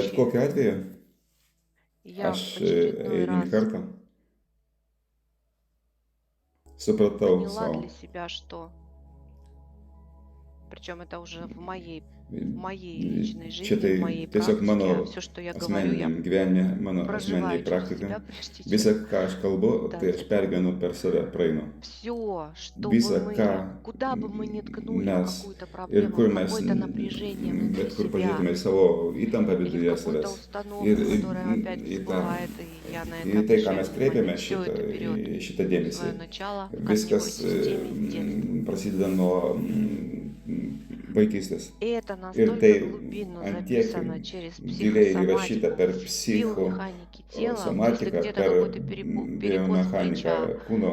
Bet случае kokiu atveju я aš в очередной eilinį раз kartą supratau поняла sau. для себя, что, причем это уже в моей личной Čia жизни, tai в моей tiesiog практике, mano все, что я говорю, я asmeniniam gyvenime, mano asmeniniai проживаю через praktika. себя, прежде Visa, чем ką aš kalbu, tai дать aš это. pergyvenu per save, praeinu. Все, что бы Visa, ką мы, куда бы мы ни ткнули в mes какую-то ir проблему, kur в mes, какое-то напряжение внутри bet kur себя pažiūrėtume į savo įtampą или в viduje какую-то savęs. Ir установку, которая опять į, tą, всплывает, и я на это į tai, ką обращаю mes внимание, kreipiame все это берет šitą dėmesį. свое начало в корневой Viskas системе с детства. prasideda nuo vaikystės. И это Ir tai настолько глубинно antiek записано через giliai įrašyta психосоматику per в биомеханике тела. Вот если psichosomatiką, где-то per какой-то перекос biomechaniką плеча, kūno.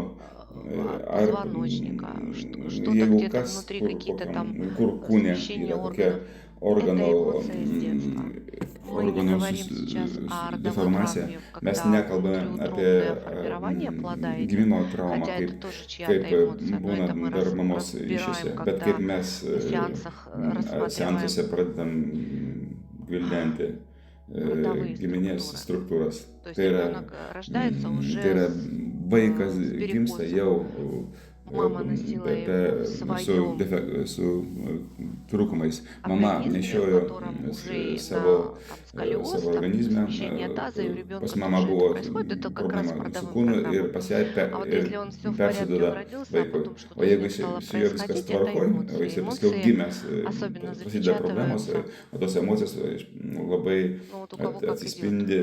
Ar позвоночника, что-то jeigu где-то kas, внутри, kur, какие-то tam kur kūne смещения yra kokia органов, это organų, эмоция с детства. Мы не organų говорим сейчас о родовой deformacija, травме, mes когда nekalbame apie внутриутробное формирование плода идет, gimimo traumą, хотя это kaip, тоже kaip чья-то эмоция, но būna это мы dar mamos разбираем, išėse, bet kaip когда mes на сеансах рассматриваем seansuose pradedam gvildenti родовые giminės структуры. struktūras. То есть Tai yra, ребенок рождается tai уже yra vaikas с gimsta перекосом. jau Мама носила его в своем su trūkumais. Mama организме, в nešiojo котором уже и savo, там сколиоз, savo там organizme. смещение таза, и у Pas ребенка mamą тоже это buvo происходит, это как раз по problema su родовым kūnu ir программам. pas ją А вот если он все в порядке, он persiduoda родился, а vaikui. потом O что-то с jeigu ним стало su juo viskas происходить, это tvarkoj, o эмоции. jisai paskiau Эмоции gimęs, особенно prasideda problemos, запечатываются, o tos emocijos labai ну вот у кого как идет. atsispindi,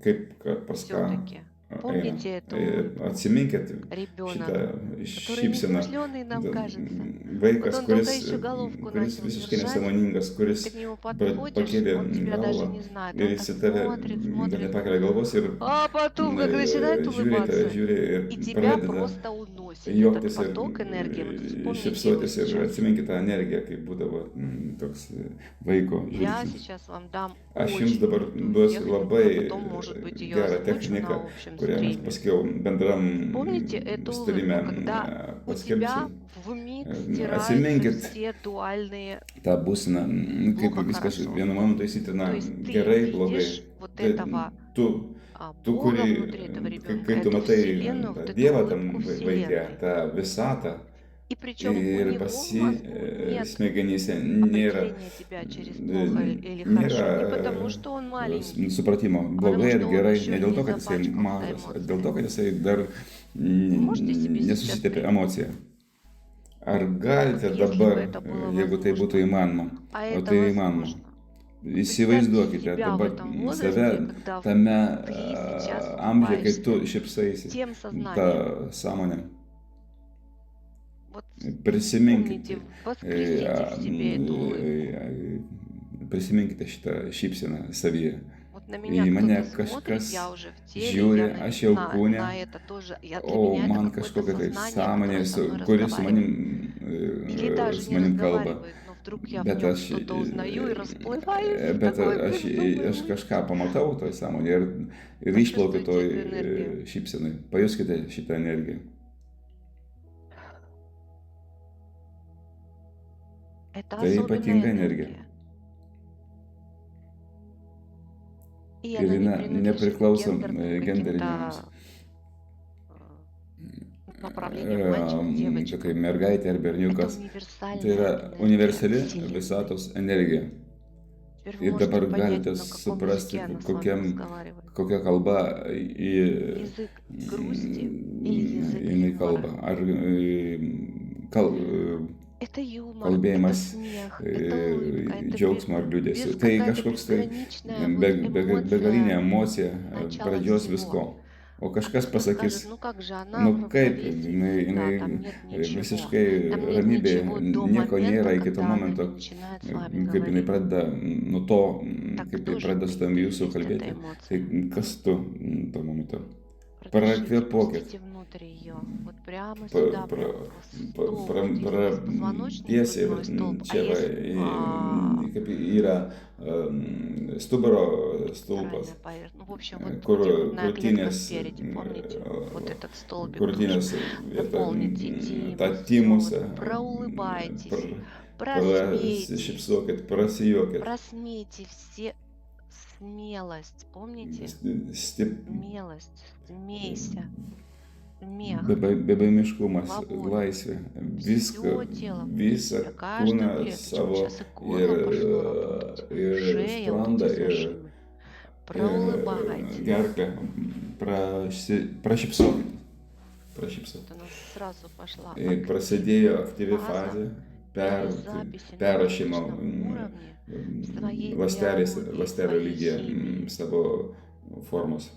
kaip pas ką Все-таки eina. помните эту улыбку. Atsiminkit Ребенок, šitą который не šypseną. смышленый нам кажется. Вот Vaikas, он только kuris, еще головку kuris начал visiškai держать, nesąmoningas, kuris ты к нему подходишь, pakėlė он тебя даже galvą не знает, ir он jis так į tave смотрит, dar смотрит, nepakelia galvos ir а потом как начинает žiūri į tave, улыбаться, žiūri и ir тебя pradeda просто уносит этот juoktis ir поток энергии. Вот вспомните его šypsotis ir сейчас. atsiminkit tą energiją, kaip būdavo toks vaiko Я žvilgsnis. сейчас вам дам Aš jums очень dabar крутую duosiu технику, labai я потом, может быть, ее gerą озвучу techniką, на общем kurią mes стриме. paskiau bendram Вспомните эту streame улыбку, когда у тебя paskelbsim. вмиг стираются Atsiminkit все дуальные tą būseną, kaip плохо, viskas хорошо. vienu momentu įsitrina То есть ты gerai, blogai. видишь вот Tai этого tu, Бога kuri, внутри этого ребенка, kai tu эту matai вселенную, tą вот эту Dievą tam улыбку vaikė, вселенной. tą visatą, И причем у ir него pas в jį мозгу нет smegenyse nėra, определения тебя через плохо или хорошо. Не потому, что он маленький, supratimo а потому blogai ir что он gerai, еще ne dėl не to, kad jisai запачкался mažas, o dėl to, эмоциями. kad jisai dar Вы можете себе сейчас nesusitepė представить, emociją. Ar galite если бы dabar, это было jeigu tai būtų возможно, įmanoma, а o это tai įmanoma, возможно. Представьте įsivaizduokite себя в dabar этом save возрасте, когда tame ты сейчас amžiuje, kai tu улыбаешься šypsaisi, тем tą сознанием. sąmonę. Вот Prisiminkite, вспомните, воскресите в себе эту улыбку. prisiminkite šitą šypseną savyje. Вот на меня Į mane кто-то смотрит, kažkas я уже в теле, žiūri, я aš jau kūne, на это тоже, для o меня это man какое-то kažkokia tai сознание, sąmonė, которое со мной kuri su manim, разговаривает. Или даже su не manim kalba. разговаривает, но вдруг я в Bet нем aš, что-то узнаю и расплываюсь в bet такой aš безумной kažką улыбке. pamatau toj sąmonėje ir išplaukiu Почувствуйте toj эту энергию. šypsenai. Pajuskite šitą energiją. Это Tai особенная ypatinga energija. энергия. И Ir она не jinai принадлежит nepriklauso гендерным genderiniams. каким-то направлениям мальчик, девочка. Tokia mergaitė ar Это berniukas. Tai универсальная yra энергия universali Вселенной. visatos energija. Теперь вы Ir можете dabar понять, galite на каком suprasti, языке она с вами разговаривает. kokia kalba Язык грусти или язык jinai юмора. kalba. Ar Это юмор, это kalbėjimas смех, это улыбка, это džiaugsmo ar liūdėsio. Tai какая-то kažkoks tai безграничная вот begalinė эмоция emocija начала pradžios всего. visko. O А kažkas кто-то pasakys, скажет, ну как же она nu в kaip, равновесии jinai всегда, там нет ничего. visiškai Там нет ramybėje, ничего до nieko nėra момента, iki to когда она momento, не начинает с вами kaip jinai говорить. pradeda nuo to, Так kaip кто jinai же pradeda ты? su tavimi jūsų Есть эта kalbėti. Tai эмоция. kas tu tuo momentu? Продышите, Prakvėpuokit. пустите внутрь ее. Вот прямо Pra- сюда, pra- прямо в pra- столб. pra- Вот если есть позвоночник, tiesiai грудной столб, а čia va, есть kaip yra stuburo stulpas, центральная поверхность. Ну, в общем, вот kur грудная клетка krūtinės, спереди, помните? Вот этот столбик krūtinės тоже. vieta, Наполните tą тимус, всё, timusą, вот проулыбайтесь, просмейтесь, prasišypsokit, prasijuokit. просмейте все Смелость, помните? stip, Смелость, смейся, смех, bebaimiškumas, свобода. laisvė, viską, Все тело внутри visą тебя, каждую kūną клеточку. savo Сейчас и ir, горло пошло работать, ir шея, вот sprandą, эти зажимы. ir Проулыбайтесь. gerklę prašypsokit. Вот она сразу пошла Ir prasidėjo aktyvi фаза fazė перезаписи на perrašymo клеточном уровне своей ląstelės, биологии, ląstelio своей lygyje химии. savo formos.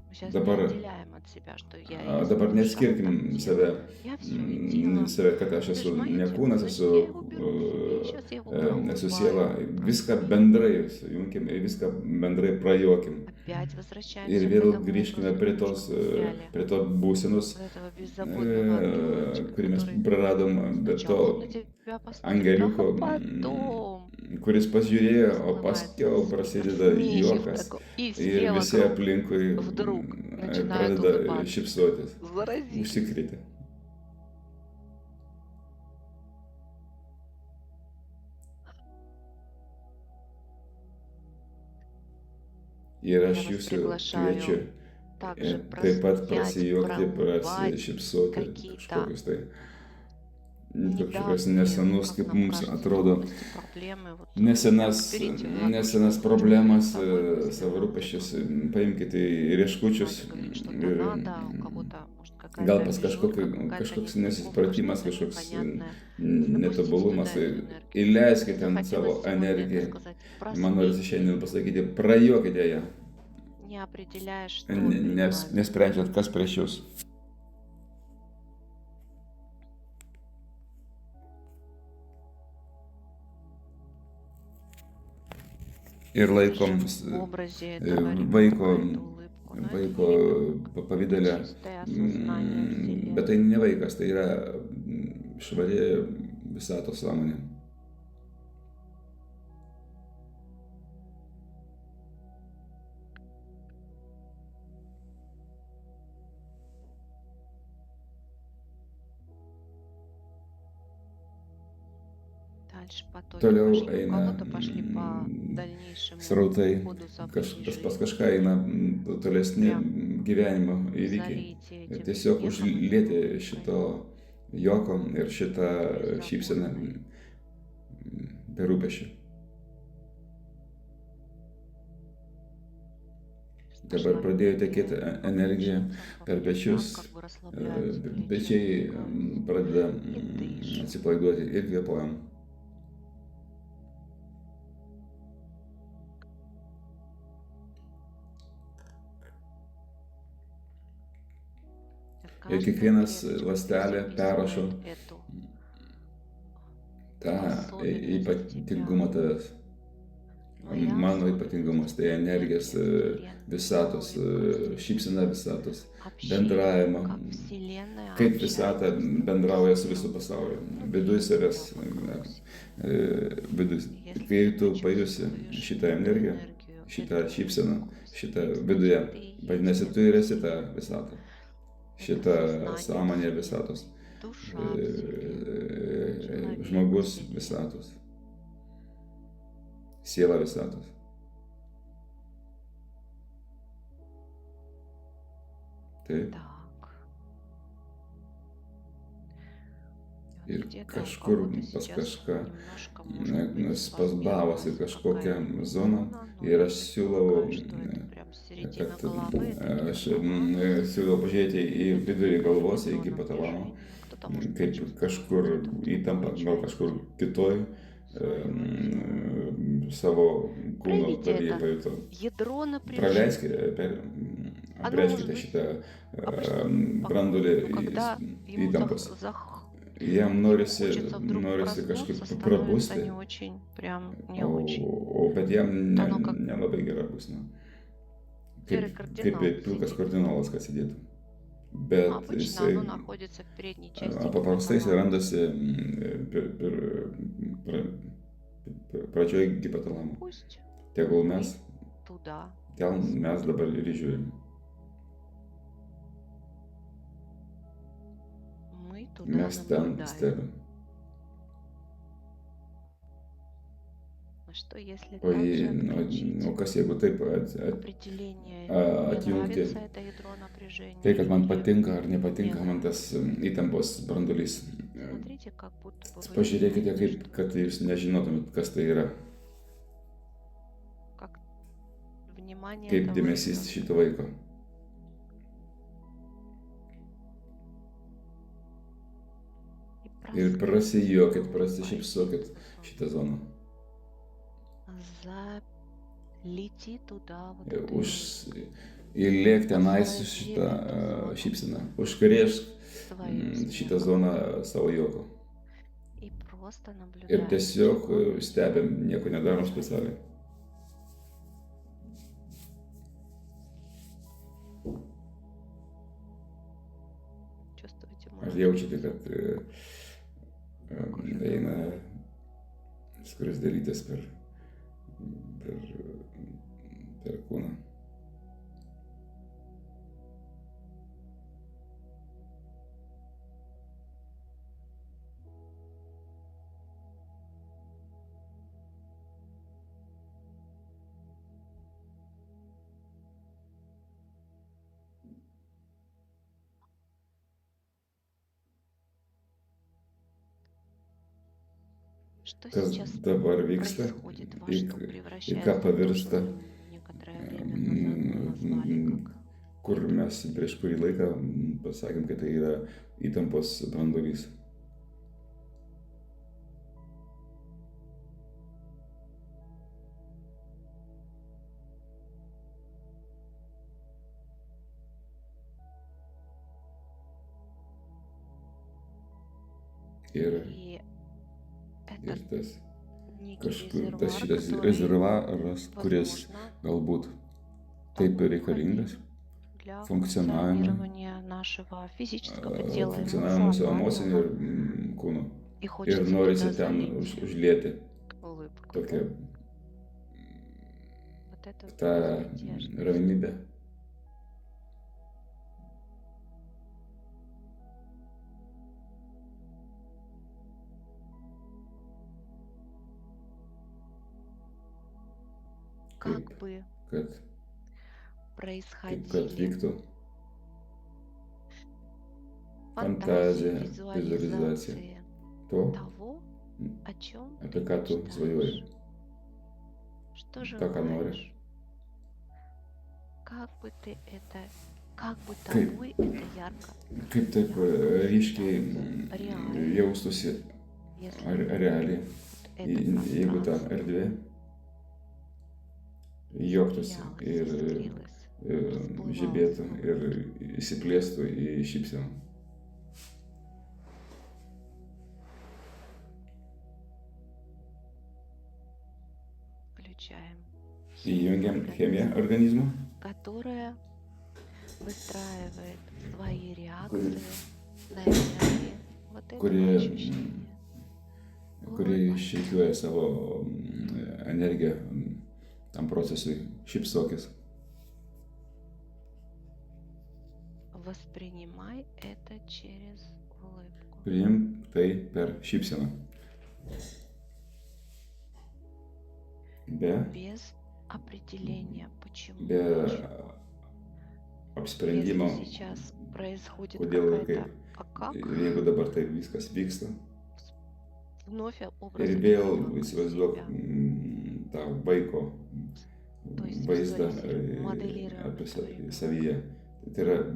Мы сейчас не Dabar, отделяем от себя, что я есть dabar душа, там neskirkim тело. save, Я все видела. save, kad aš Это esu же мое ne тело. kūnas, Зачем esu, я его беру к себе? Сейчас я его esu siela. проулыбаю, Viską просмеюсь. bendrai sujunkim ir viską bendrai prajuokim. Опять Ir возвращаемся к vėl этому grįžkime образу, prie немножко потеряли. prie to būsenos, Вот этого беззаботного ангелочка, kurį mes который praradom, bet сначала он на to тебя посмотрит, а angeliuko, потом kuris pažiūrėjo, o расплывается paskiau prasideda смехик juokas такой, и ir все visi вокруг aplinkui вдруг начинают pradeda улыбаться. šypsotis, Заразительно. užsikrėtę. Ir Я aš вас jūsų приглашаю kviečiu также taip pat просиять, prasijuokti, проулыбать prasišypsoti какие-то kažkokius tai kažkokios недавние, nesenus, как kaip нам mums кажется, atrodo, трудности, проблемы. Вот берите в nesenas ладошки problemas, собой мысли, savo вот rūpesčius, эту. paimkite rieškučius Надя говорит, что-то ir надо, а у кого-то, может, gal какая-то pas мишурка, какая-то kažkoks нестыковка, nesusipratimas, что-то kažkoks непонятное. Запустите netobulumas, туда эту энергию. įleiskite ten Захотелось savo сегодня это energiją. сказать. Man norisi šiandien Просмейтесь, pasakyti, prajuokite ją, не определяя, что перед вами. nesprendžiat, kas prieš jūs. Ir laikom Держим в образе этого ребенка vaiko, эту улыбку. Но это vaiko не ребенок, pavidalę, чистое осознание bet tai Вселенной. ne vaikas, tai yra švari visatos sąmonė. Дальше потоки Toliau пошли. У eina кого-то пошли по дальнейшему srautai, ходу событий pas жизни. kažką eina tolesni Прям gyvenimo įvykiai. залейте Ir этим tiesiog смехом, užlieti этой šito улыбкой. juoko ir šitą šypseną Беззаботной. be rūpesčių. Dabar Пошла pradėjo энергия tekėti energija по per плечам, pečius, как бы расслабляются плечи, pečiai отпускаются pradeda и дышим. atsipalaiduoti ir kvėpuojam. И Ir каждая kiekvienas клеточка ląstelė perrašo записывает эту tą особенность ypatingumą тебя. tavęs. Твоя Mano особенность ypatingumas tai — energijos энергия Вселенной, visatos, улыбка šypsena visatos, общение, bendravimo, как Вселенная kaip visata общается с bendrauja su тобой. visu pasauliu, Вот viduj видите savęs, тебя вокруг себя. viduj. Если Kai tu ты pajusi чувствуешь šitą эту energiją, энергию, šitą эту šypseną, улыбку в šitą себе, viduje, значит, ты и есть vadinasi, tu ir эта esi ta Вселенная. visata, Это šita сознание sąmonė visatos, Вселенной, душа Вселенной, человек žmogus Вселенной. visatos, siela visatos. Taip. Так. И Ir вот где-то у kažkur кого-то pas сейчас kažką немножко, может быть, spazmavosi сформировалась kažkokia какая-то zona зона, но ir я aš siūlau, предполагаю, что это прям середина kad головы, это aš гипоталамус. siūlau pažiūrėti į Это vidurį galvos, зона iki patalamo, напряжения. Кто-то может kaip почувствовать kažkur вот эту вот įtampa, gal kažkur получаете kitoj свое тело. savo kūno Проявите dalyje это pajutau. ядро Praleiskite, напряжения. Оно может apreiškite быть šitą обычно, brandulį ну, когда ему įtampos. Jam ему norisi хочется вдруг kažkaip проснуться, становится prabusti, не очень, прям не очень. bet jam Оно как nelabai gera būsena. серый Kaip кардинал pilkas сидит. kardinolas, kas sėdėtų. Bet Обычно jisai оно находится в передней части paprastai jisai гипоталамуса. randasi pradžioj hipotalamo. Пусть Tegul мы mes, туда ten mes смотрим. dabar ir žiūrim. Мы туда Mes ten наблюдаем. stebim. А что если O, также o отключить kas jeigu taip определение «мне atjungti нравится это ядро tai, напряжения» kad man или patinka ar «мне nepatinka man tas нравится»? įtampos branduolys. Смотрите, как будто бы вы не Pažiūrėkite, знаете, kaip, что kad это. jūs nežinotumėt, kas tai yra, Как внимание kaip этого dėmesys ребенка. šito vaiko. И Ir prasijuokit, улыбайтесь prasišypsokit в эту šitą zoną. залети туда вот этой Už, улыбкой. įlėk tenai su Срази šitą эту зону šypseną. Užkrėsk своим šitą смехом zoną savo juoku. и просто Ir наблюдай, tiesiog чего вы stebim, nieko nedarom желаете. specialiai. Чувствуете Ar мой jaučiate, организм? kad eina skruzdėlytės per, per kūną? Что Kas сейчас dabar vyksta, происходит? Ваш į, сон į ką превращается в то, pavirsta, что мы некоторое время назад назвали как kur mes prieš kurį laiką pasakėm, kad tai yra įtampos branduolys. Ir и это tas некий kažkur tas резервуар, šitas который, rezervuaras, kuris возможно, galbūt taip ir необходим reikalingas для funkcionavimui, функционирования нашего физического тела и funkcionavimui mūsų emociniu эмоционального, ir kūnu. и Ir хочется norisi туда ten залить užlieti улыбку, tokią да? Вот эту tą безмятежность. ramybę. Как бы Kad происходили vyktų фантазии, fantazija, vizualizacija визуализации to, того, о чем ты apie ką tu svajoji, мечтаешь, что tą, ką nori. желаешь, как бы Kaip, тобой это ярко kaip taip ryškiai реально, jaustųsi если realiai, вот это jeigu ta пространство erdvė juoktųsi искрилось, ir искрилось, žibėtų расплывалось ir в įsiplėstų į šypseną. включаем Įjungiam химию chemiją организма, organizmo, которая выстраивает свои kuri, реакции на энергии вот этого kuri, ощущения. kuri Улыбайся, iššifruoja savo energiją tam procesui. Šypsokis. воспринимай это через улыбку. Priimk tai per šypseną. Без определения, почему, Be чего. apsprendimo, Если сейчас происходит kodėl ir какая-то kaip. «а как?», Ir jeigu dabar taip viskas vyksta, вновь образ ir этого vėl ребенка įsivaizduok себя. tą vaiko То есть vaizdą визуализируем, моделируем apie этого ребенка. savyje. Tai yra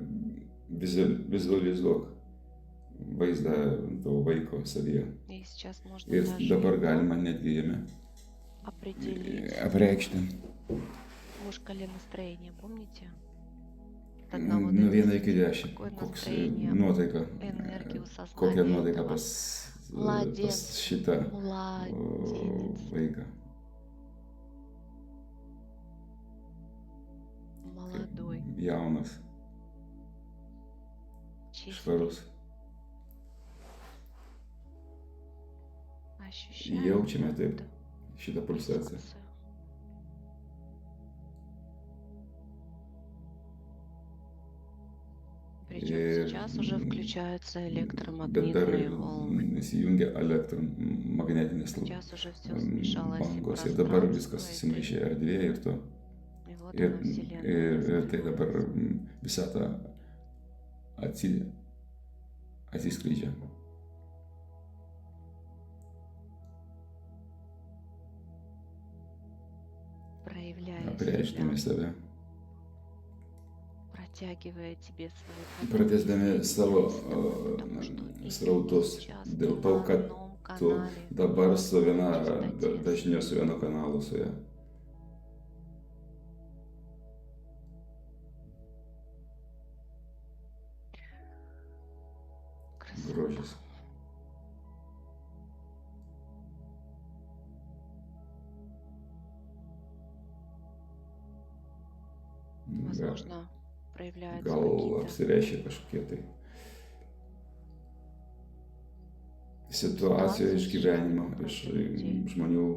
vizualizuok vaizdą to vaiko savyje. И сейчас можно Ir даже dabar его galima netgi jame определить apreikšti по шкале настроения, помните? От 1 до nuo 1 10. iki 10, Какое koks настроение, nuotaika, энергию kokia сознания nuotaika этого pas младенца, šitą младенец, vaiką. молодой, Jaunas, чистый. švarus. Ощущаем Jaučiame taip эту šitą pulsaciją. пульсацию. Причем Ir, сейчас уже включаются bet dar электромагнитные волны. įsijungia elektromagnetinės Сейчас уже все смешалось, и bangos ir dabar viskas пространство, и susimaišė erdvėje ir to. и вот Ir, она, Вселенная, ir tai dabar раскрылась. visata atsiskleidžia. Проявляя Apreiškime себя, save, протягивая тебе свои каналы pratęsdami savo связистого, потому что и ты srautus сейчас dėl на to, kad одном tu канале dabar su viena частоте dažniu, su vienu kanalu su ja. красота. Grožis. Возможно, проявляются Gal какие-то apsireiškia kažkokie tai situacijos ситуации iš из gyvenimo, жизни iš просто людей. žmonių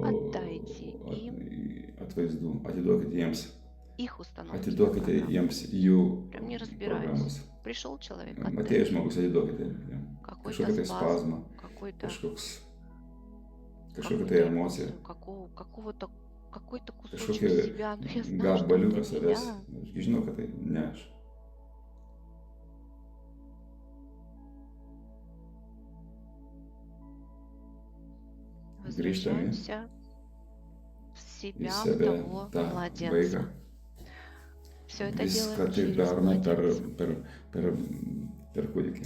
Отдайте им atvaizdų. Atiduokite jiems, их установки на atiduokite канал. jiems jų Прям не programas. разбираюсь. Пришел человек, Atėjęs отдайте. žmogus, atiduokite jam Какой-то kažkokią tai спазм, spazmą, какой-то kažkokią tai какую-то emociją, эмоцию, какого-то какой-то кусочек kažkokį себя. Но я знаю, что он gabaliuką для savęs. меня. Aš žinau, kad tai ne aš. Grįžtame Возвращаемся в į себя, в save, того tą vaiką. младенца. Все это Viską делаем taip через darome младенца. per kūdikį.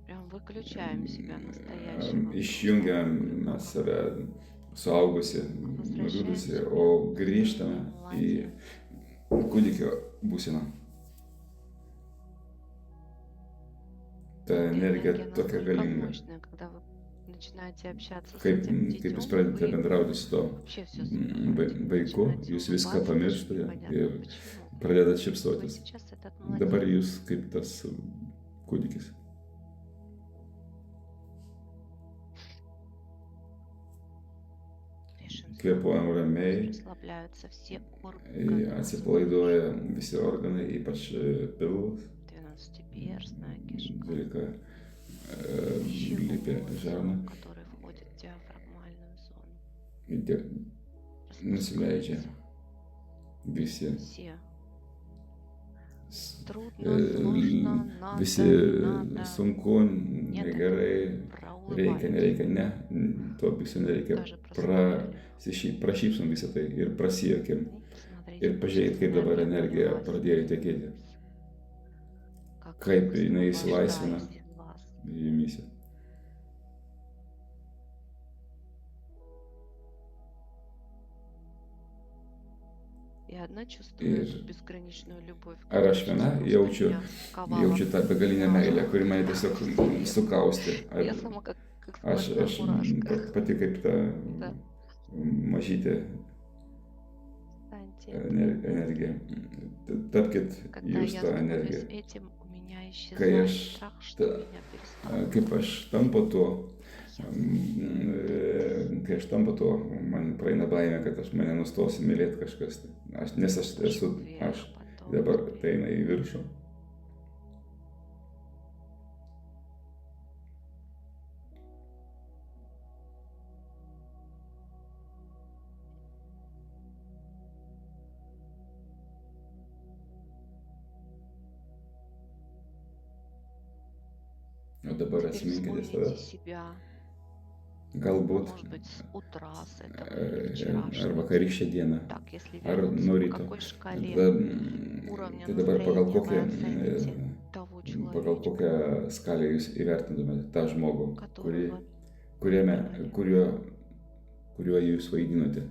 Прям выключаем себя настоящего. Išjungiame save suaugusi, nuliūdusi, o grįžtame į kūdikio būseną. Ta energija tokia настолько galinga. мощная, когда вы начинаете общаться с Kaip, этим kaip jūs детем, pradedate вы bendrauti su to вообще все забываете. vaiku, Начинаете jūs viską улыбаться, даже pamirštate непонятно ir почему. pradedat Вы šypsotis. сейчас этот Dabar младенец. jūs kaip tas kūdikis. Kvėpuojam ramiai, Расслабляются все органы. atsipalaiduoja visi organai, ypač pilvas, 12-перстная кишка. 12 lypė žarna, Который входит в диафрагмальную зону. nusileidžia visi, Все. Трудно, сложно, visi надо. sunku, negerai, reikia, nereikia, ne, to viso nereikia, Даже просто prašypsom visą tai ir prasijokim. посмотрите, Ir pažiūrėkit, kaip dabar energija pradėjo tekėti, kaip jinai įsilaisvina jumyse. Я одна чувствую Ir эту безграничную любовь. ar aš которая viena сейчас jaučiu, меня сковала. jaučiu tą begalinę meilę, kuri mane tiesiog sukausti. Я сама как Aš сплошная мурашка. pati kaip ta Да. mažytė Встаньте. energija. Tapkit Когда jūs я tą становлюсь energiją. этим, у меня Kai исчезает aš, страх, что меня перестало. kaip aš tampu tuo, kai aš tampu tuo, man praeina baimė, kad aš mane nustosiu mylėti kažkas. Nes aš esu aš. Dabar tai eina į viršų. O dabar Теперь atsiminkite вспомните save. себя, Galbūt может быть, с утра, с этого или вчерашнего. ar vakarykščią dieną, Так, если ar вернуться, nuo по ryto. какой šкале Tada, уровня tai dabar pagal настроения вы kokią, оцените того pagal человечка, kokią skalę jūs įvertintumėte tą žmogų, которого kuriuo jūs vaidinote.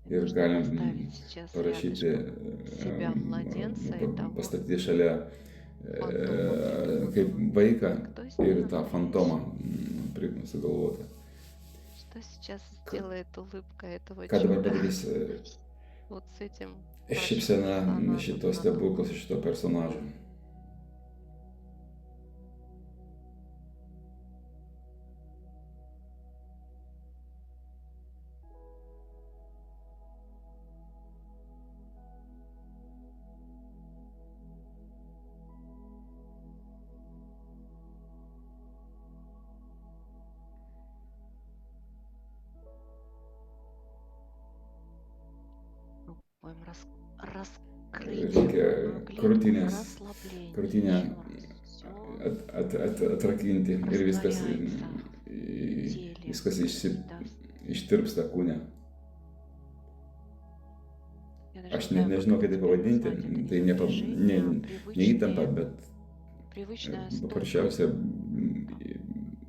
Ir нужно galim поставить сейчас parašyti, рядышком себя младенца и того, pastatyti šalia kaip vaiką кто с ir ним tą fantomą sugalvotą. что сейчас сделает улыбка этого Ką dabar чуда padarys вот с этим šypsena персонажем šito на stebuklo, šito personažo. Будем Reikia раскрыть клетку, расслабление. krūtinę Еще раз. Все atrakinti ir растворяется в теле. viskas Да. ištirpsta kūne. Я даже Aš не знаю, nežinau, как kaip это tai теперь pavadinti, назвать. Это tai не напряжение, а ne įtampa, bet привычная стойка paprasčiausia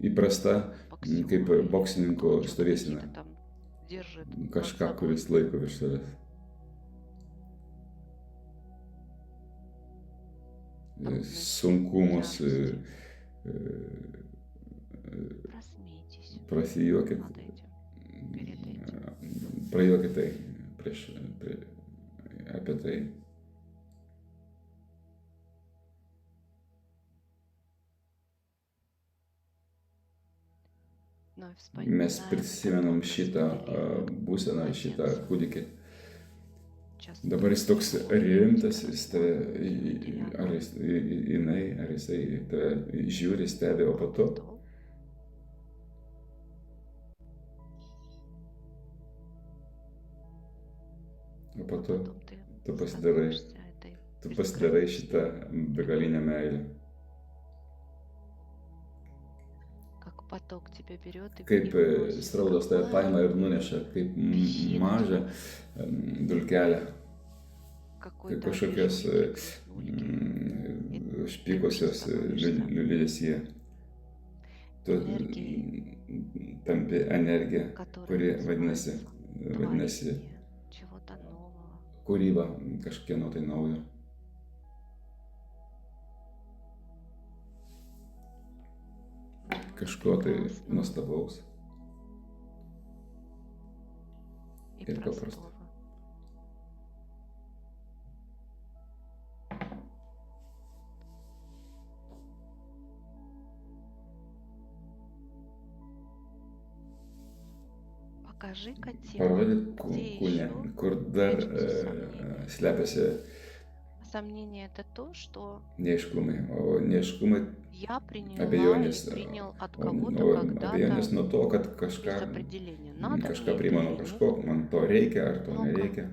įprasta kaip боксера, boksininko кто что-то stovėsena. какие-то там держит над Kažką, собой. kuris laiko virš savęs. Sunkumus Просмейтесь prasijuokit, над этим, перед этим. prajuokit tai apie tai. Вновь Mes вспоминаем prisimenam этот šitą образ Великого būseną, šitą Младенца. kūdikį. Сейчас Dabar jis toks rimtas, jis tave, ar jinai, ar jisai tave žiūri, stebi, o po to вдох. Потом tu ты pasidarai, становишься этой tu pasidarai šitą бесконечной, begalinę meilę. как поток тебя берет и Kaip уносит, srautas tave как paima ir nuneša, kaip mažą dulkelę, kaip какой-то kažkokios нулики. špikosios liūdėsyje. Tu tampi energija, kuri vadinasi Творение чего-то нового. kūryba, kažkieno tai naujo. Kažko tai nuostabaus И ir paprasto. простого. Покажи-ка телу, Parodyk где kūne, еще kur dar прячутся сомнения. slepiasi Сомнение это то, что neaiškumai, o neaiškumai я приняла abejonės, или принял от o кого-то abejonės когда-то nuo to, kad без определения. Надо kažką мне priima это nuo или kažko, нет. man to reikia ar to Ну-ка. nereikia.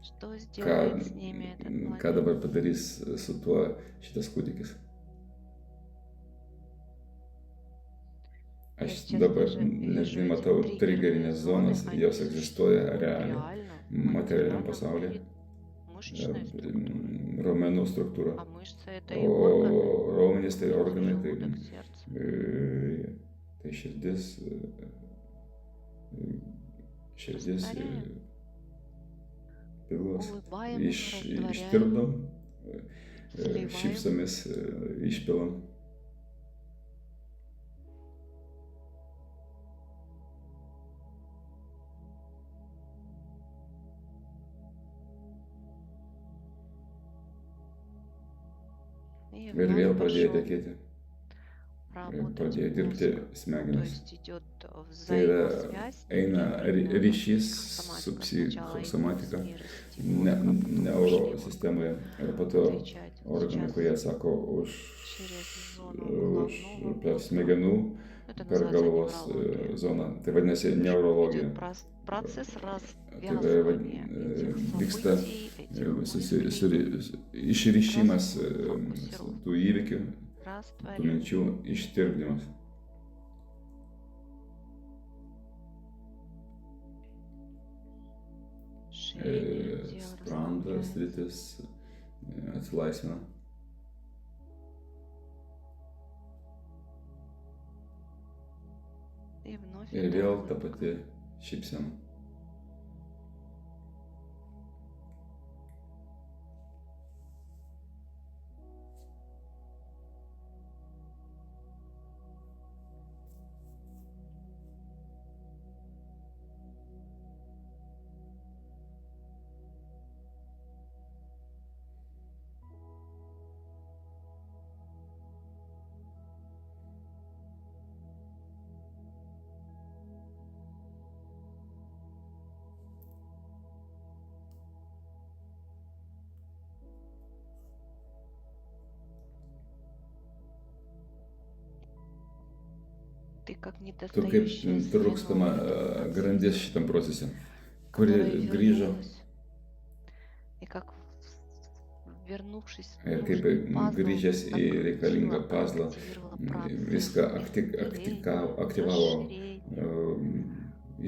Что Ką, сделает с ними этот ką dabar младенец? padarys su tuo šitas kūdikis? Я Aš сейчас dabar даже вижу netgi эти matau триггерные triggerinės zonas, зоны, jos они egzistuoja существуют realiai, реально в materialiam материальном pasaulyje, мире, мышечная структура. raumenų struktūra. А мышцы это и органы, O raumenys tai мышцы, organai, желудок, сердце. tai širdis, Растворяем, pilvas. улыбаем, растворяем, Ištirpdom, сливаем. šypsomis išpilam. И Ir вновь vėl pradėjo пошел tekėti. Ir работать pradėjo dirbti мозг. То smegenis. есть идет Tai yra взаимосвязь eina непрерывная. ryšys su Психосоматика. psichosomatika, Сначала нейросетевой, neurosistemoje ir po to отвечать organai, сейчас kurie atsako через зону už головного per мозга. smegenų, Это per называется galvos неврология. zoną. Tai vadinasi neurologija. Идет процесс Tai развязывания этих vyksta событий, этих мыслей, išryšimas фокусировка. tų įvykių, tų Растворение. minčių ištirpdymas. Ширение тела Sprandas расслабляется. sritis atsilaisvina. И вновь Ir эта vėl ta улыбка. pati šypsena. Ты как Tu kaip недостающее trūkstama звено в этой grandis цепи, šitam procese, которая kuri grįžo вернулась. И как вернувшись в ir kaip нужный пазл, grįžęs į reikalingą включила, pazlą активировала процесс viską исцеления, aktyvavo расширения,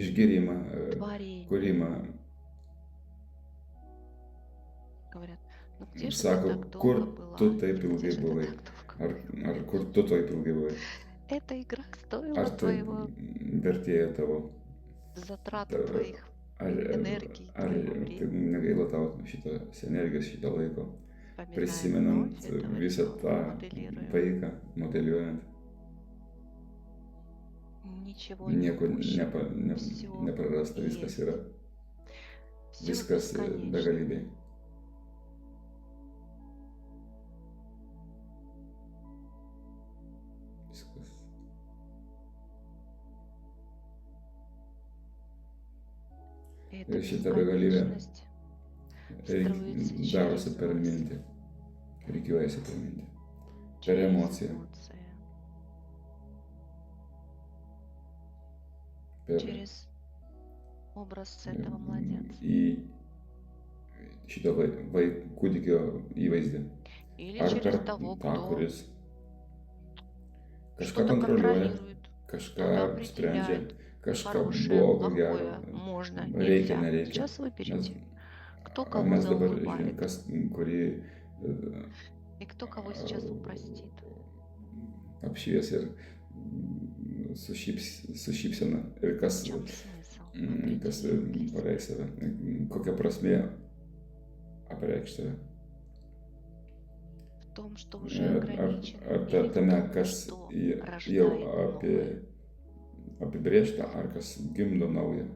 išgėrimą, творения. kūrimą. Говорят, ну где же ты Sako, так kur долго была? tu taip Где ilgai же ты buvai? так долго была? Ar kur tu taip ilgai buvai? Эта игра стоила Ar tai твоего vertėjo tavo? затраты твоих Ar, энергий, ar твоего tai времени. negaila tavo šitos energijos, šito laiko? Вспоминаем Prisimenant вновь этого visą tą ребенка, моделируем. vaiką, modeliuojant, Ничего не nieko упущено. Все neprarasta, viskas есть. yra, Все viskas бесконечно. begalybėje. Viskas. И эта Šita begalybė бесконечность строится darosi через per нас, mintį, reikiuojasi per mintį, per через emociją, эмоции, per через obraz этого mладенца. į šito kūdikio įvaizdį. Или Ar через per того, tą, кто kuris kažką что-то kontroliuoja, контролирует, kažką что-то sprendžia, определяет. kažką Хорошее, blogo, gero, плохое, можно, reikia, нельзя. nereikia. Сейчас Mes, выберите, кто o кого mes dabar žinom, заулыбает kas, kurį и кто кого сейчас упростит. apšvies ir su šypsena ir В kas, чем смысл? kas Определить для себя. pareikš save, kokia prasmė apreikš save. В том, что уже Ar ограничено, ar или в tame, том, kas что jau рождает новое. apibrėžta, ar kas gimdo naują.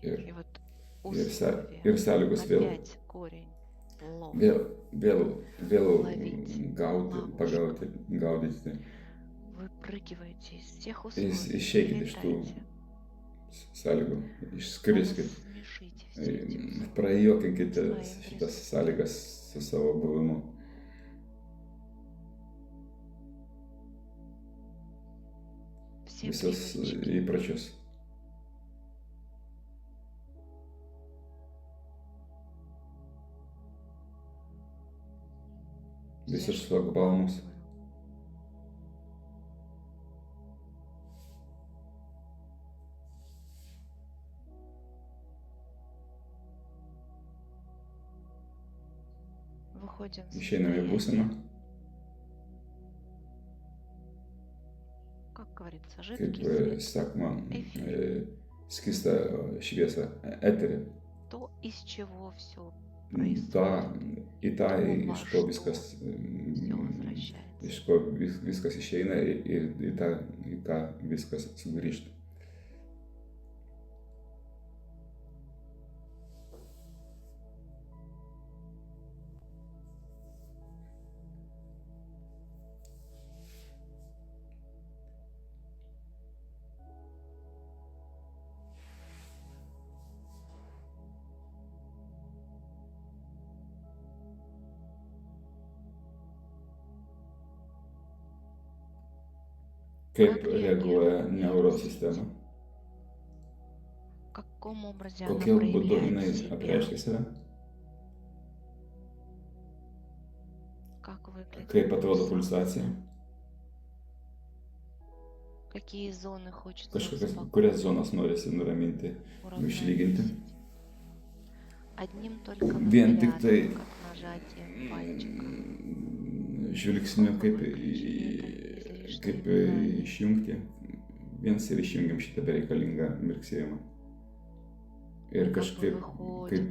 И вот Ir условия, sąlygos vėl, опять корень, лов, vėl ловить, pagauti, gaudyti. выпрыгиваете из всех Išeikit условий, iš tų летаете, sąlygų, išskriskit, насмешите все эти условия prajuokinkite своим šitas присутствием. sąlygas su savo buvimu. Все Visus привычки, įpročius. все Visus šlagbalmus. шлагбаумы. Выходим в Išeiname į состояние, būseną, как говорится, kaip жидкий свет, sakoma, эфир, skistą šviesą, eterį. то, из чего все Ta, происходит, į tą, то, во iš ko что viskas, все возвращается. iš ko viskas išeina ir į ką viskas sugrįžta. Kaip reaguoja neurosistema, В каком образе она kokiu būdu проявляет jinai себя, apreiškia save, как выглядит kaip atrodo пульсация, pulsacija, какие зоны хочется kažkokias, успокоить, kurias zonas norisi nuraminti, išlyginti. уравновесить. Одним только Vien tik tai взглядом, как нажатием пальчика. žvilgsniu, kaip Излишнее дыхание. išjungti. Viens ir išjungiam šitą bereikalingą mirksėjimą. Ir kažkaip,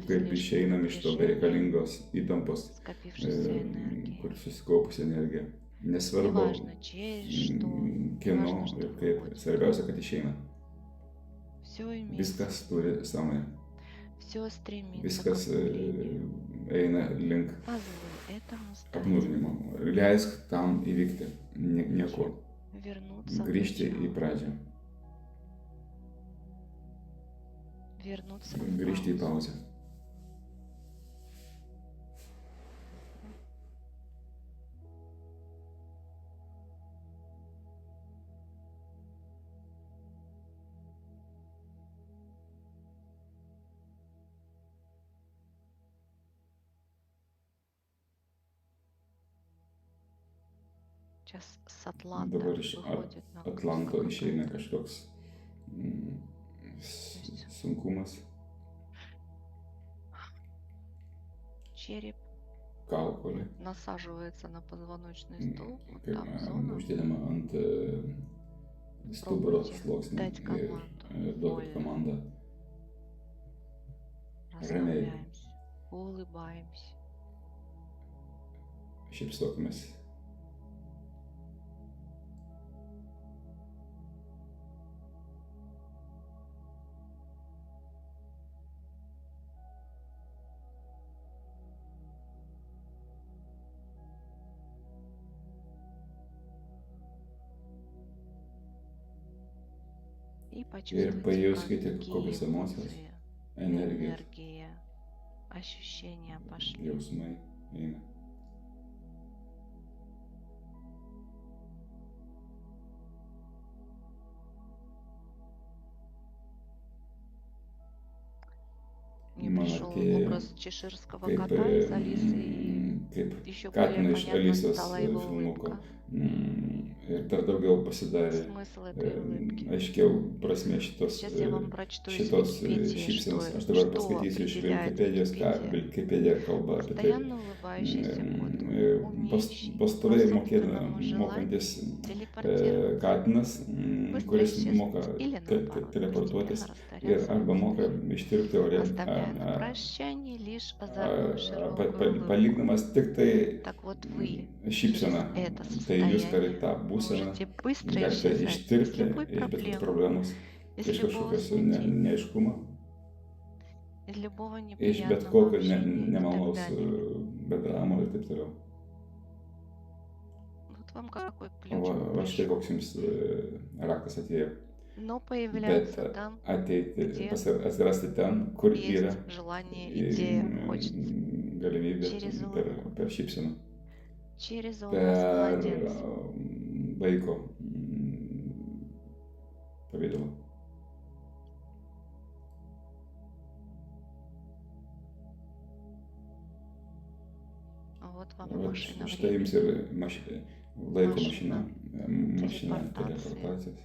kaip išeinam iš to bereikalingos įtampos, Скопившейся энергии. kur susikaupusi energija. Nesvarbu, Неважно, через что, kieno неважно, что ir kaip. выходит. Svarbiausia, kad išeina. Все имеет, Viskas turi sąmonę. все стремится к Viskas выступлению. eina link Позволь этому стать apnužinimo. Leisk tam įvykti nieko. вернуться в Grįžti į начало, pradžią. вернуться в Grįžti į паузу. pauzę. Сейчас с Атланта Dabar iš выходит на Atlanto išeina kažkoks есть sunkumas, череп kaukolė, насаживается на позвоночный столб, вот kaip там зона. uždedama ant stuburo Пробуйте sluoksnio дать ir команду. duokit komandą ramiai, Расслабляемся, улыбаемся. šypsokimės. И Ir почувствуйте, pajuskite, какие kokios emocijos, эмоции, energijos, энергия, ощущения пошли. jausmai eina. Мне Man пришел atėjo образ чеширского kaip, кота из Алисы, и kaip еще более Katino iš понятна Alisos стала его filmuko. улыбка. Ir dar daugiau pasidarė Смысл этой улыбки. aiškiau prasmė Сейчас я вам прочту из šitos Википедии, šypsenos. что, Aš dabar что paskaitysiu iš определяет Wikipedijos, ką Википедия. Wikipedija kalba apie tai. Постоянно улыбающийся кот, умеющий по Pastoviai собственному желанию mokantis телепортироваться, katinas, быстро kuris исчезнуть moka или наоборот, teleportuotis постепенно ir растворяться arba в moka воздухе, ištirpti ore, оставляя на прощание лишь озорную широкую улыбку. palikdamas tik tai Так вот вы šypseną. через это Tai jūs per состояние tą būseną можете быстро galite исчезать из ištirpti любой iš bet kokios проблемы, problemos, из iš любого kažkokios смятения, neaiškumo, из любого iš bet неприятного kokio общения и так nemalonaus далее. bendravimo ir taip toliau. Вот вам какой O ключик va štai пришел. koks jums raktas atėjo. Но Bet появляется там, ateiti, где atsirasti ten, kur yra есть желание, идея, хочется. galimybė Через per улыбку, šypseną, через образ per младенца. vaiko pavidalą. Вот вам Vat машина štai jums времени, ir laiko mašina, Mašina mašina teleportacijos. teleportacijos.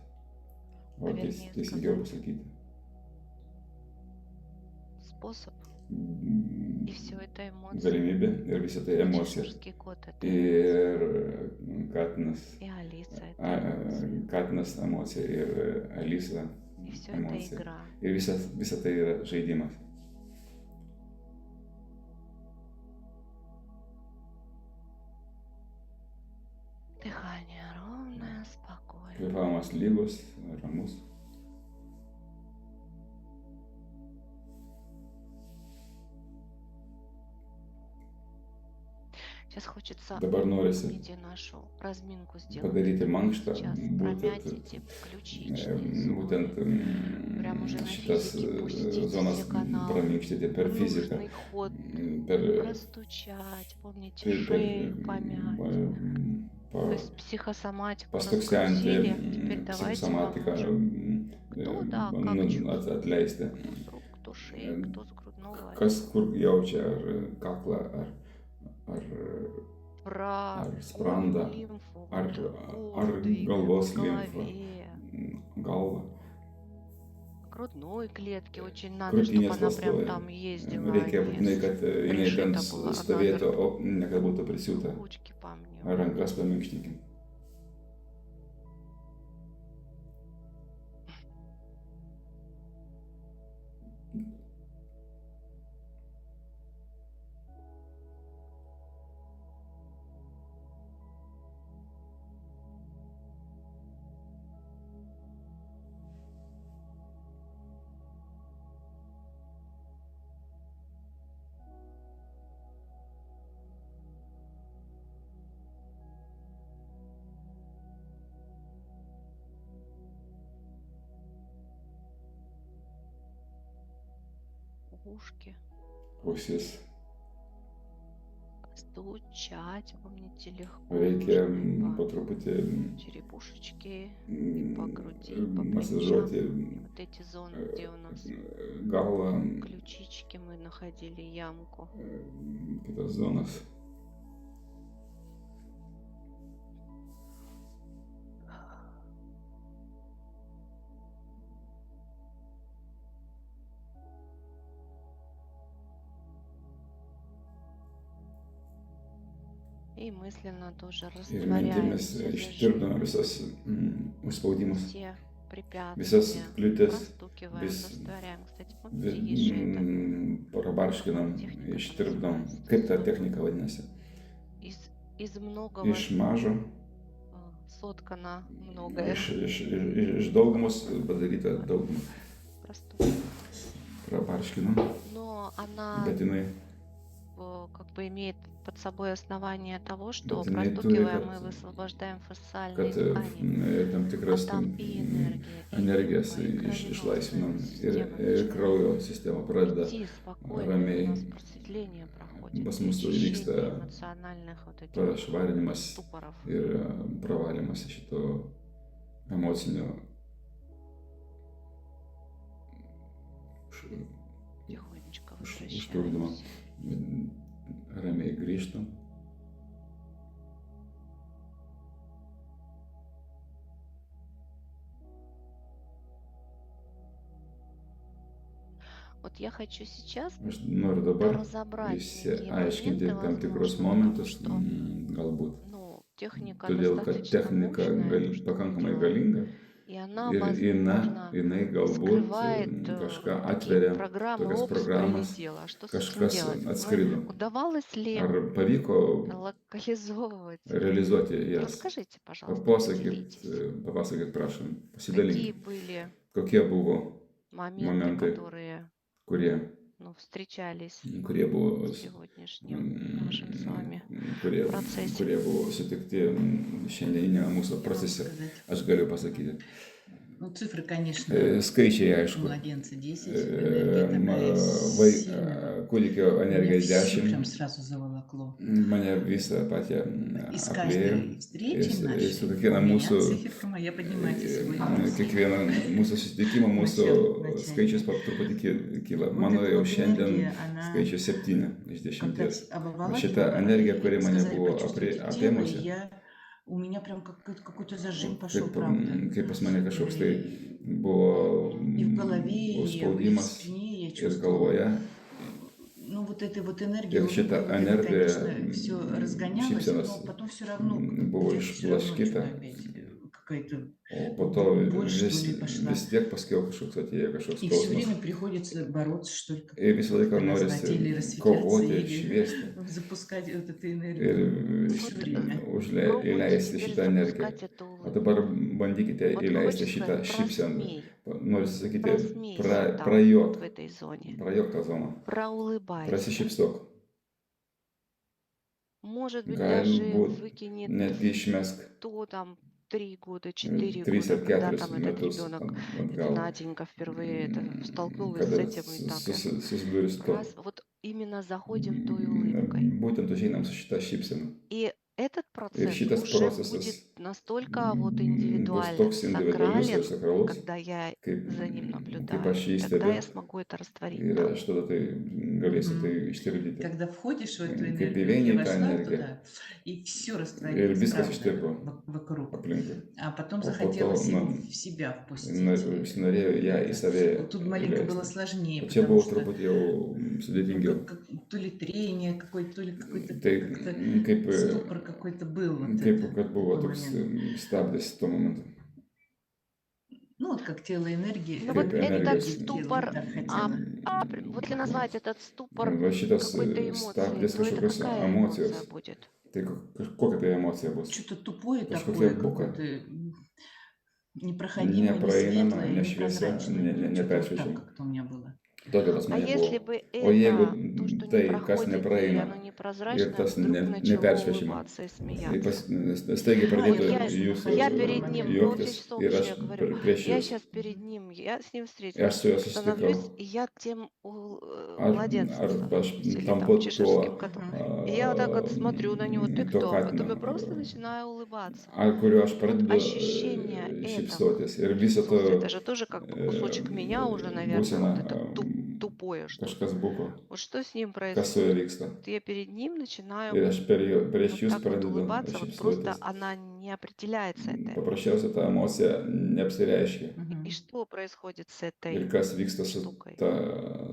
O Вернее teisingiau сказать, pasakyti. способ. И все это эмоции. Galimybė ir visą tai И emocija. чеширский кот это эмоции. Ir katinas, И Алиса это эмоции. katinas emocija ir Alisa И все это emocija. игра. Ir visa tai yra žaidimas. Дыхание ровное, спокойное. Kvėpavimas lygus, ramus. Сейчас хочется, Dabar norisi помните, нашу разминку сделать. padaryti mankštą, Сейчас промять эти ключички, būtent прям уже на šitas физике пустить zonas все каналы. praminkštyti per fiziką, Нужный ход per, простучать, помните, per, шею помять. То per есть психосоматику pastuksenti разгрузили, теперь давайте psichosomatiką, поможем. Кто да, как чувствует. atleisti. Кто с рук, кто шеи, кто с грудного Kas отдела. kur jaučia, ar kaklą, ar Про sprandą, лимфу, ar, вот, ar кожу двигаем galvos в limfą, голове. galvą. Грудной клетке очень надо, чтобы Krūtinės она прям ląstoje. там ездила, Reikia а būtinai, не kad jinai ten пришита была stovėtų, намертво. o ne kad būtų prisiūta. Ручки помню. Rankas paminkštinkim. черепушки. ausis. Стучать, помните, легко Reikia нужно po по truputį черепушечке, и по груди, и по masažuoti плечам. И вот эти зоны, где у нас galvą, ключички, мы находили ямку. kitas zonas. И мысленно тоже Ir растворяем mintimis все ištirpdome зажимы, visas užspaudimus, все visas препятствия, kliūtis, простукиваем, vis, растворяем. Кстати, помните, есть же эта prabarškinam, техника, ištirpdom. называется Kaip ta сот. technika vadinasi? Из многого Iš mažo, соткано многое. iš daugumos padaryta dauguma. Простукиваем. Prabarškinam, Но она bet jinai, как бы имеет под собой основание того, что bet jinai turi, простукиваем и высвобождаем фасциальные kad ткани. tam А tikras там и энергия, и energijas лимфа, и išlaisvinam кровеносная ir система kraujo начинает sistema pradeda идти спокойно, и у ramiai, нас просветление проходит, pas и mus очищение įvyksta эмоциональных вот этих вот pašvarinimas ступоров. ir pravalymas šito emocinio Тихонечко užtrukdymo. возвращаемся. Ramiai grįžtam. Вот я хочу сейчас Aš noriu dabar разобрать некие išsiaiškinti моменты, tam tikrus возможно, потому momentus, что galbūt. ну, техника Todėl, kad достаточно technika мощная, то, что мы pakankamai делаем, galinga и она, ir возможно, jinai galbūt скрывает kažką такие atveria, программы, tokias опс, programas, прилетело. А что с этим kažkas делать? Вот atskrido. удавалось ли Ar pavyko локализовывать? realizuoti jas? Расскажите, пожалуйста, поделитесь. Papasakykit, prašom, Какие pasidalinkit. были Kokie buvo моменты, momentai, которые kurie встречались buvo, в сегодняшнем нашем с вами kurie процессе? buvo sutikti šiandieninėme mūsų procese. Aš galiu pasakyti. Ну, цифры, конечно, Skaičiai, aišku. младенца 10, энергия такая сильная. Kūdikio Меня energija всю 10. прям сразу заволокло. Mane visą patį И с aplėjo. каждой встречи Su нашей у kiekviena меня mūsų, циферка моя поднимается свой нос. kiekviena mūsų susitikimo, mūsų Начало. skaičius po truputį kyla. Вот Mano эта jau вот šiandien энергия, она skaičius 7 iš когда 10. Va обволакивала, šita energija, kuri и mane сказали buvo почувствуйте тело, и apėmusi, у меня прям какой-то зажим пошел, kaip, правда. kaip pas mane kažkoks tai И buvo и в голове, и в užspaudimas спине я ir чувствовала. galvoje. Ну, вот этой вот энергии Ir у šita ребенка, energija конечно, все разгонялось, šypsenos но потом все равно buvo где-то все равно išblaškyta, что-то опять какая-то o po to боль, что vis, ли, пошла. vis tiek paskiau kažkoks atėjo kažkoks И все skausmas. время приходится бороться, что ли, Ir visą laiką как назвать, norisi или рассветляться, kovoti, или šviesti запускать вот эту ir энергию все время. Пробуйте įleisti теперь šitą energiją. запускать эту O улыбку. dabar bandykite Вот įleisti хочется šitą сказать, šypseną. просмей, Noriu sakyti, просмейся там, prajok, вот в этой зоне. prajok tą zoną, Проулыбайся. prasišypsok. Может быть, даже Galbūt выкинет netgi išmesk 100, там, 3 года, 4 3 года, ar когда 4 там этот metus ребенок, atgal, Наденька, впервые столкнулась с kada этим, и так susiduri su to. раз, вот именно заходим той улыбкой. Būtent užeinam su šitą šypseną. И этот Ir процесс šitas уже procesas будет настолько вот bus индивидуален, toks individualus ir сакрален, sakralus, когда я за ним kaip наблюдаю. aš jį И тогда я stebiu. смогу это растворить Ir там. aš tada tai galėsiu tai Мгм. ištirpdyti. Когда входишь в эту Kaip энергию, įeini я į tą вошла energiją туда, и все ir растворилось, viskas правда, ištirpo вокруг. aplinkui. А потом O po to захотелось его man в себя впустить. užsinorėjo ją į save Вот тут маленько было įleisti. сложнее, O čia потому buvo что truputį jau sudėtingiau. то ли трение какое-то, то ли какой-то Tai как-то kaip, ступор какой-то был. Вот kaip это, kad buvo такой toks момент. stabdis tuo momentu. Ну, вот как тело энергии, Ну вот Kaip этот energijos. тело ступор, так хотело. вот если назвать этот ступор Va šitas какой-то эмоцией, stabdis то это kažkokios какая эмоция emocijos. будет? Tai kokia tai emocija bus? Что-то тупое Kažkokia такое, buka, какое-то непроходимое, не nepraeinama, светлое, nešviesa, непрозрачное. Что-то вот так neperšviečiama. как-то у меня было. Tokia pas А mane если buvo. бы O jeigu это, то, что не tai, kas проходит, и nepraeina, оно не непрозрачное, tas вдруг начало neperšviečiama. улыбаться и смеяться. Staigiai Вот pradėtų я jūsų Я в такой перед ним, момент. вот juoktis сейчас ir общее aš говорю, prieš я jūs. сейчас перед ним, я с ним Aš встретилась, su juo становлюсь, susitikau. и я тем Aš, младенцем arba aš становлюсь, или tampu там чеширским tuo, котом. Мгм. И я вот так вот смотрю на него, ты tuo кто? katinu, Потом я просто начинаю улыбаться. kuriuo aš Вот pradedu ощущение этого šypsotis. Ir viso присутствия, to это же тоже как бы кусочек меня уже, наверное, būsena вот это тупое что-то. kažkas buko, Вот что с ним kas su juo происходит? vyksta. Вот я перед ним начинаю Ir aš prieš вот jūs так вот pradedu улыбаться, вот просто šypsotis. она не определяется, эта эмоция. Paprasčiausiai ta emocija neapsireiškia. И Мгм. что происходит с Ir этой kas vyksta штукой?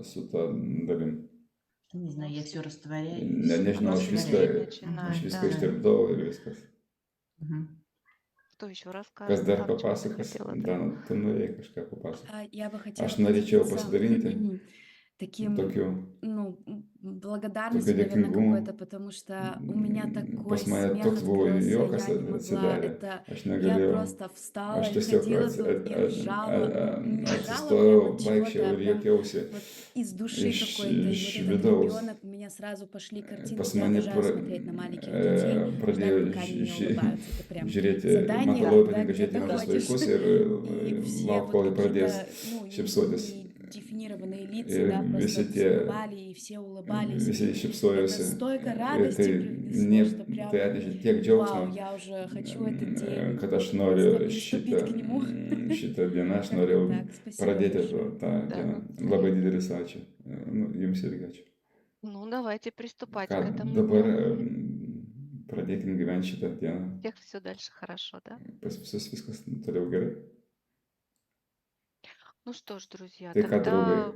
su ta dalim. Не знаю, я Ну, все растворяю, и Ne, всё. nežinau, Оно aš viską, светлеть растворяет. aš начинает, viską да. ištirpdau ir viskas. Мгм. Кто еще Kas расскажет? dar Танечка papasakos? захотела, да? Dana, tu norėjai kažką papasakoti. Я бы хотела Aš norėčiau поделиться pasidalinti таким, tokiu ну, благодарностью, Tokiu наверное, dėkingumu. какой-то, потому что у меня такой Pas mane смех toks buvo открылся, juokas я не могла atsidarė. это... Aš Я negalėjau. просто встала Aš и tiesiog ходила тут и ржала, не ржала atsistojau, прям от vaikščiau чего-то, а ir прям juokiausi. вот из души Iš, какой-то. И iš вот этот vidaus. ребенок, у меня сразу пошли картинки, Pas я mane обожаю смотреть на маленьких детей, pradėjo ждать, пока они мне улыбаются. Это прям žiūrėti, man задание, labai да, patinka где žiūrėti ты mažus ходишь, vaikus ir и все laukti, вот kol jie pradės какие-то, ну, šypsotis. недефинированные лица, Ir да, visi просто tie, всплывали, и все улыбались. visi И это šypsojosi. столько Ir радости tai привнесло, что прям, tai atnešė tiek džiaugsmo, вау, я уже хочу этот день kad aš просто noriu приступить к нему. šitą dieną, aš Как-то norėjau так, спасибо pradėti большое. tą Да. dieną. Labai didelis ačiū. Nu, jums irgi ačiū. Ну, давайте приступать Ką к этому dabar дню. pradėkim gyventi šitą dieną. У всех все дальше хорошо, да? Pas visus viskas toliau gerai. Ну что ж, друзья, Tai ką, тогда draugai,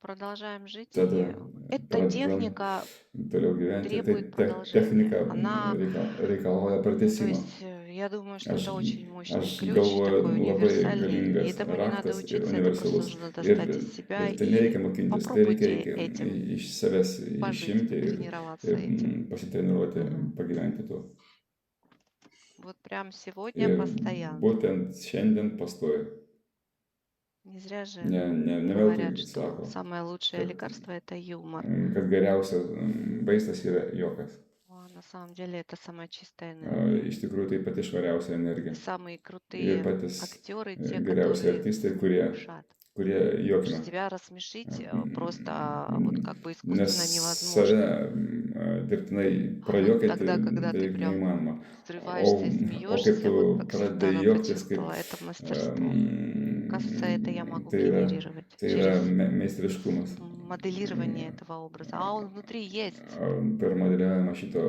продолжаем жить. И tada эта pradedam техника toliau gyventi. Tai требует продолжения. technika Она, reikalauja то pratęsimo. есть, я думаю, что Aš, это очень мощный aš ключ, galvoju, такой labai универсальный. И galingas этому не надо raktas ir учиться, это просто universalus. нужно Ir, достать из себя. ir tai nereikia И mokintis, tai попробуйте reikia этим iš savęs пожить, išimti ir, потренироваться этим. pasitreniruoti, Мгм. pagyventi tuo. Вот прям сегодня Ir постоянно. būtent šiandien pastoju. Не зря же Ne veltui говорят, что sako, самое лучшее kad, лекарство это юмор. kad geriausias vaistas yra juokas. А на самом деле это самая чистая энергия. Iš tikrųjų tai pati švariausia И energija. самые Ir крутые patys актеры, те, geriausi которые artistai, kurie душат. kurie Потому что juokina. себя рассмешить просто вот как бы Nes искусственно невозможно. save dirbtinai А вот prajuokinti тогда, когда ты beveik прям neįmanoma. взрываешься и O kai смеешься, tu вот как pradedi Светлана juoktis, kaip почувствовала, это мастерство. Кажется, это я могу tai yra, генерировать tai yra через meistriškumas. моделирование этого образа. А он внутри есть. Per modeliavimą šito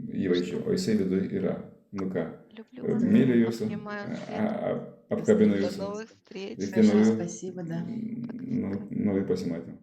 įvaizdžio, o jisai viduje yra. Nu ką, Люблю вас, myliu jūsų, обнимаю Свету. apkabinu До jūsų. новых встреч. Iki Большое naujų, спасибо, да. naujų pasimatymų.